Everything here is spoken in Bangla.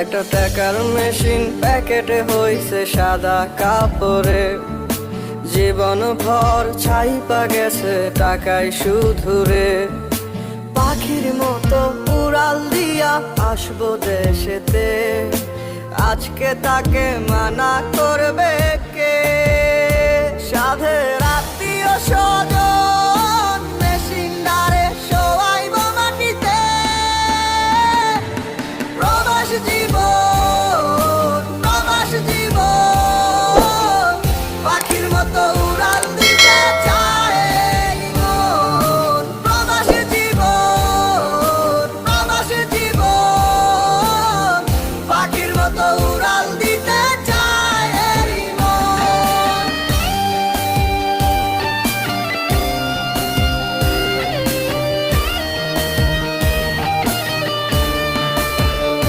একটা টাকার মেশিন প্যাকেটে হইছে সাদা কাপড়ে, জীবন ভর ছাইপা গেছে টাকায় শুধুরে। পাখির মতো উড়াল দিয়া আসবো দেশেতে, আজকে তাকে মানা করবে কে? সাধে